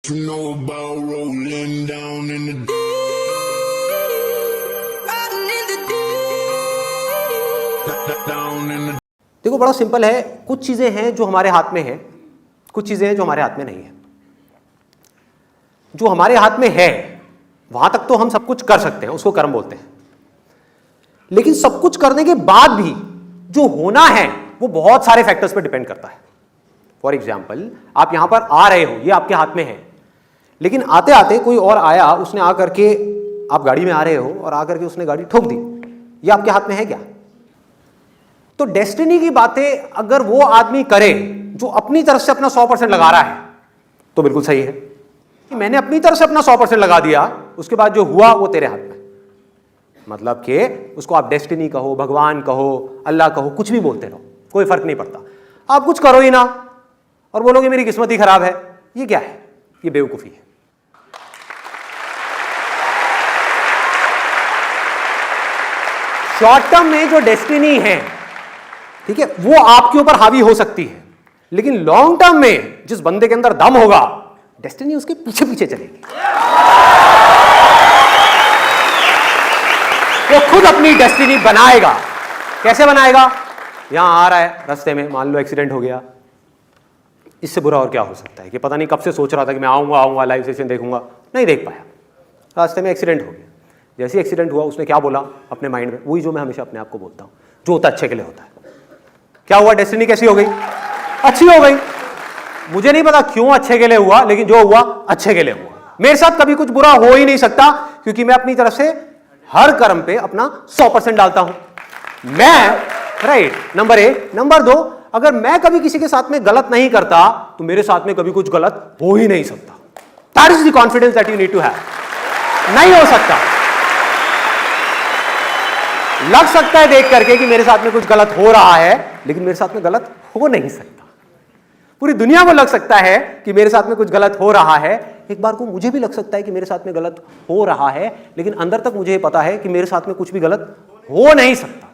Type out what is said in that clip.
You know about rolling down in the down in the देखो बड़ा simple है, कुछ चीजें हैं जो हमारे हाथ में है, कुछ चीजें हैं जो हमारे हाथ में नहीं है। जो हमारे हाथ में है वहां तक तो हम सब कुछ कर सकते हैं, उसको कर्म बोलते हैं। लेकिन सब कुछ करने के बाद भी जो होना है वो बहुत सारे फैक्टर्स पर डिपेंड करता है। फॉर एग्जाम्पल, आप यहां पर आ रहे हो, ये आपके हाथ में है, लेकिन आते आते कोई और आया, उसने आकर के, आप गाड़ी में आ रहे हो और आकर के उसने गाड़ी ठोक दी, ये आपके हाथ में है क्या? तो डेस्टिनी की बातें अगर वो आदमी करे जो अपनी तरफ से अपना 100% लगा रहा है तो बिल्कुल सही है कि मैंने अपनी तरफ से अपना 100% लगा दिया, उसके बाद जो हुआ वो तेरे हाथ में। मतलब कि उसको आप डेस्टिनी कहो, भगवान कहो, अल्लाह कहो, कुछ भी बोलते रहो, कोई फर्क नहीं पड़ता। आप कुछ करो ही ना और बोलोगे मेरी किस्मत ही खराब है, ये क्या है? ये बेवकूफी है। शॉर्ट टर्म में जो डेस्टिनी है, ठीक है, वो आपके ऊपर हावी हो सकती है, लेकिन लॉन्ग टर्म में जिस बंदे के अंदर दम होगा, डेस्टिनी उसके पीछे पीछे चलेगी। वो खुद अपनी डेस्टिनी बनाएगा। कैसे बनाएगा? यहां आ रहा है, रास्ते में मान लो एक्सीडेंट हो गया, इससे बुरा और क्या हो सकता है कि पता नहीं कब से सोच रहा था कि मैं आऊंगा लाइव सेशन देखूंगा, नहीं देख पाया, रास्ते में एक्सीडेंट हो गया। जैसे ही एक्सीडेंट हुआ, उसने क्या बोला अपने माइंड में? वही जो मैं हमेशा अपने आप को बोलता हूं, जो होता है अच्छे के लिए होता है। क्या हुआ? डेस्टिनी कैसी हो गई? अच्छी हो गई। मुझे नहीं पता क्यों अच्छे के लिए हुआ, लेकिन जो हुआ अच्छे के लिए हुआ। मेरे साथ कभी कुछ बुरा हो ही नहीं सकता, क्योंकि मैं अपनी तरफ से हर कर्म पे अपना 100% डालता हूं मैं। Right, number 1। नंबर 2, अगर मैं कभी किसी के साथ में गलत नहीं करता तो मेरे साथ में कभी कुछ गलत हो ही नहीं सकता। That is the confidence that you need to have. नहीं हो सकता। लग सकता है देख करके कि मेरे साथ में कुछ गलत हो रहा है, लेकिन मेरे साथ में गलत हो नहीं सकता। पूरी दुनिया को लग सकता है कि मेरे साथ में कुछ गलत हो रहा है, एक बार को मुझे भी लग सकता है कि मेरे साथ में गलत हो रहा है, लेकिन अंदर तक मुझे पता है कि मेरे साथ में कुछ भी गलत हो नहीं सकता।